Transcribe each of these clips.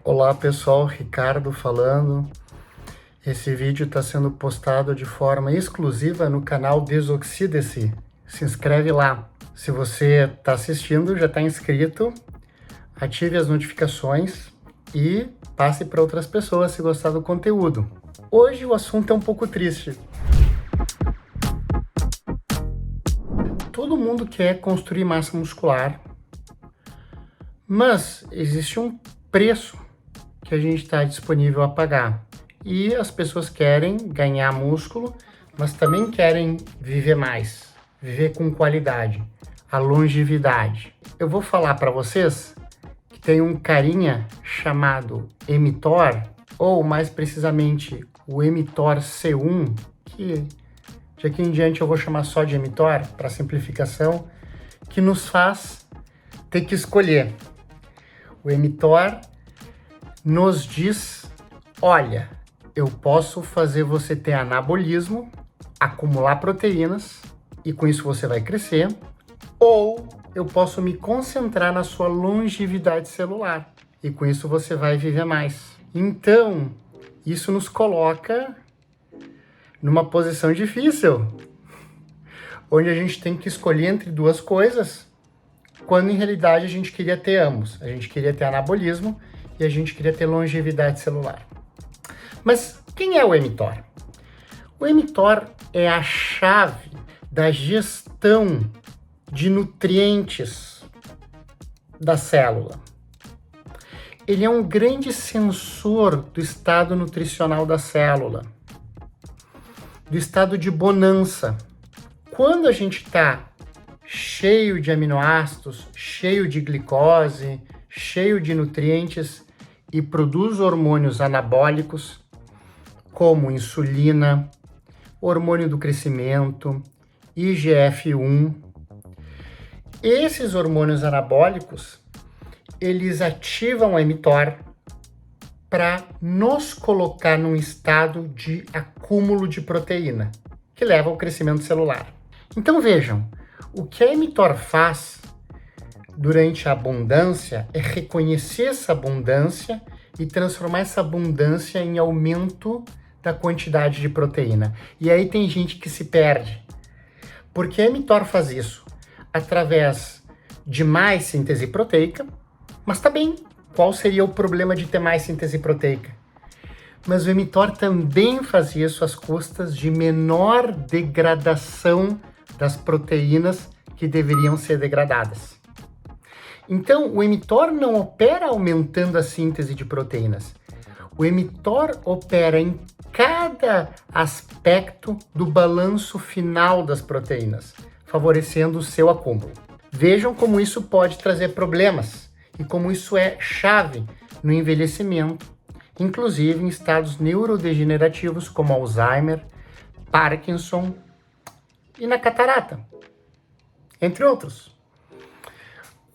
Olá pessoal, Ricardo falando. Esse vídeo está sendo postado de forma exclusiva no canal Desoxida-se. Se inscreve lá. Se você está assistindo, já está inscrito, ative as notificações e passe para outras pessoas se gostar do conteúdo. Hoje o assunto é um pouco triste. Todo mundo quer construir massa muscular, mas existe um preço que a gente está disponível a pagar. E as pessoas querem ganhar músculo, mas também querem viver mais, viver com qualidade, a longevidade. Eu vou falar para vocês que tem um carinha chamado mTOR, ou mais precisamente o mTOR C1, que de aqui em diante eu vou chamar só de mTOR, para simplificação, que nos faz ter que escolher. O mTOR nos diz, olha, eu posso fazer você ter anabolismo, acumular proteínas, e com isso você vai crescer, ou eu posso me concentrar na sua longevidade celular, e com isso você vai viver mais. Então, isso nos coloca numa posição difícil, onde a gente tem que escolher entre duas coisas, quando em realidade a gente queria ter ambos. A gente queria ter anabolismo e a gente queria ter longevidade celular. Mas quem é o mTOR? O mTOR é a chave da gestão de nutrientes da célula. Ele é um grande sensor do estado nutricional da célula, do estado de bonança. Quando a gente está cheio de aminoácidos, cheio de glicose, cheio de nutrientes e produz hormônios anabólicos, como insulina, hormônio do crescimento, IGF-1. Esses hormônios anabólicos, eles ativam o mTOR para nos colocar num estado de acúmulo de proteína, que leva ao crescimento celular. Então vejam, o que a mTOR faz durante a abundância é reconhecer essa abundância e transformar essa abundância em aumento da quantidade de proteína. E aí tem gente que se perde. Porque a mTOR faz isso através de mais síntese proteica, mas tá bem, qual seria o problema de ter mais síntese proteica? Mas o mTOR também faz isso às custas de menor degradação das proteínas que deveriam ser degradadas. Então, o mTOR não opera aumentando a síntese de proteínas. O mTOR opera em cada aspecto do balanço final das proteínas, favorecendo o seu acúmulo. Vejam como isso pode trazer problemas e como isso é chave no envelhecimento, inclusive em estados neurodegenerativos como Alzheimer, Parkinson e na catarata, entre outros.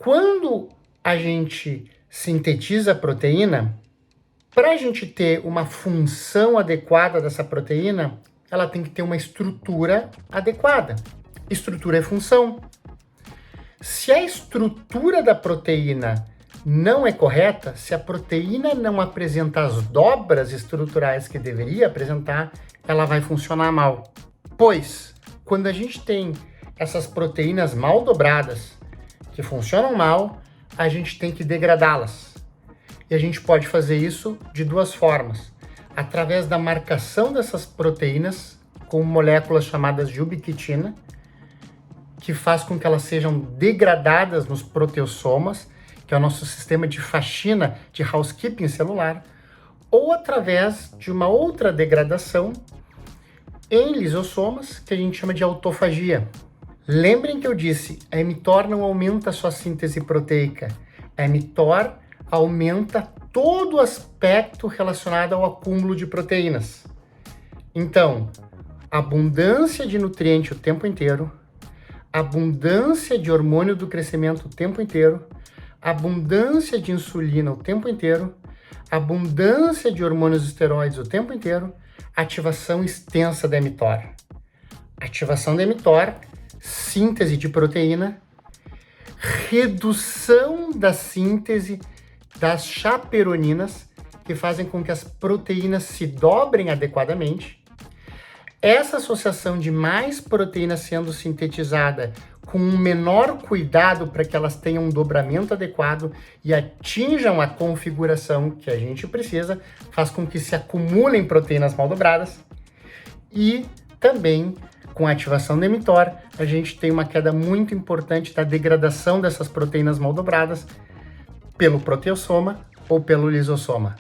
Quando a gente sintetiza a proteína, para a gente ter uma função adequada dessa proteína, ela tem que ter uma estrutura adequada. Estrutura é função. Se a estrutura da proteína não é correta, se a proteína não apresenta as dobras estruturais que deveria apresentar, ela vai funcionar mal. Pois, quando a gente tem essas proteínas mal dobradas, que funcionam mal, a gente tem que degradá-las. E a gente pode fazer isso de duas formas. Através da marcação dessas proteínas com moléculas chamadas de ubiquitina, que faz com que elas sejam degradadas nos proteossomas, que é o nosso sistema de faxina, de housekeeping celular, ou através de uma outra degradação em lisossomas, que a gente chama de autofagia. Lembrem que eu disse, a mTOR não aumenta a sua síntese proteica. A mTOR aumenta todo o aspecto relacionado ao acúmulo de proteínas. Então, abundância de nutriente o tempo inteiro, abundância de hormônio do crescimento o tempo inteiro, abundância de insulina o tempo inteiro, abundância de hormônios esteroides o tempo inteiro, ativação extensa da mTOR. Ativação da mTOR, síntese de proteína, redução da síntese das chaperoninas, que fazem com que as proteínas se dobrem adequadamente. Essa associação de mais proteína sendo sintetizada com um menor cuidado para que elas tenham um dobramento adequado e atinjam a configuração que a gente precisa, faz com que se acumulem proteínas mal dobradas. E também, com a ativação do mTOR, a gente tem uma queda muito importante da degradação dessas proteínas mal dobradas pelo proteossoma ou pelo lisossoma.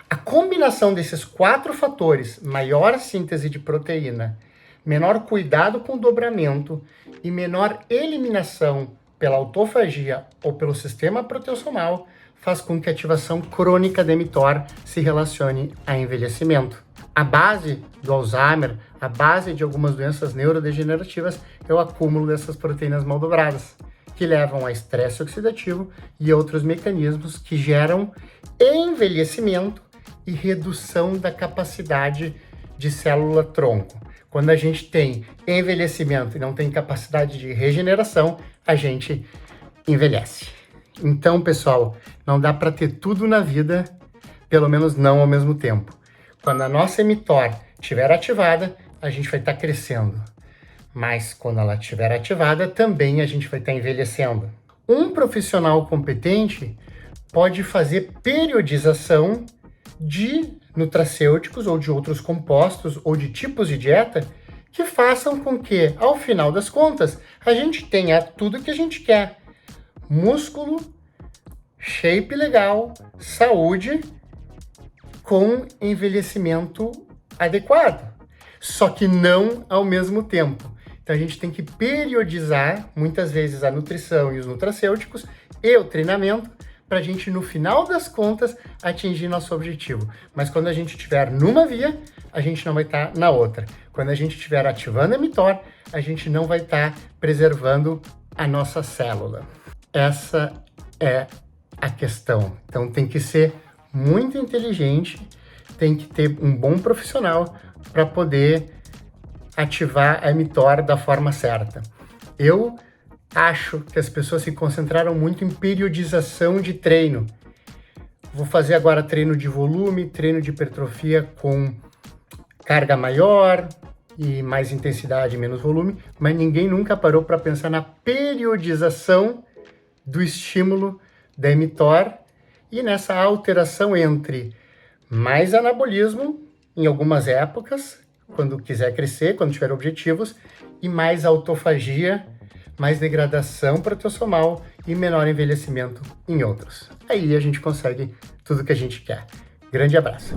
A combinação desses 4 fatores, maior síntese de proteína, menor cuidado com o dobramento e menor eliminação pela autofagia ou pelo sistema proteossomal, faz com que a ativação crônica do mTOR se relacione a envelhecimento. A base do Alzheimer, a base de algumas doenças neurodegenerativas é o acúmulo dessas proteínas mal dobradas, que levam a estresse oxidativo e outros mecanismos que geram envelhecimento e redução da capacidade de célula-tronco. Quando a gente tem envelhecimento e não tem capacidade de regeneração, a gente envelhece. Então, pessoal, não dá para ter tudo na vida, pelo menos não ao mesmo tempo. Quando a nossa mTOR estiver ativada, a gente vai estar crescendo. Mas quando ela estiver ativada, também a gente vai estar envelhecendo. Um profissional competente pode fazer periodização de nutracêuticos ou de outros compostos ou de tipos de dieta que façam com que, ao final das contas, a gente tenha tudo que a gente quer. Músculo, shape legal, saúde, com envelhecimento adequado. Só que não ao mesmo tempo. Então a gente tem que periodizar, muitas vezes, a nutrição e os nutracêuticos e o treinamento para a gente, no final das contas, atingir nosso objetivo. Mas quando a gente estiver numa via, a gente não vai estar na outra. Quando a gente estiver ativando a mTOR, a gente não vai estar preservando a nossa célula. Essa é a questão. Então tem que ser muito inteligente, tem que ter um bom profissional para poder ativar a mTOR da forma certa. Eu acho que as pessoas se concentraram muito em periodização de treino. Vou fazer agora treino de volume, treino de hipertrofia com carga maior e mais intensidade, menos volume, mas ninguém nunca parou para pensar na periodização do estímulo da mTOR e nessa alteração entre mais anabolismo em algumas épocas, quando quiser crescer, quando tiver objetivos, e mais autofagia, mais degradação proteossomal e menor envelhecimento em outros. Aí a gente consegue tudo que a gente quer. Grande abraço!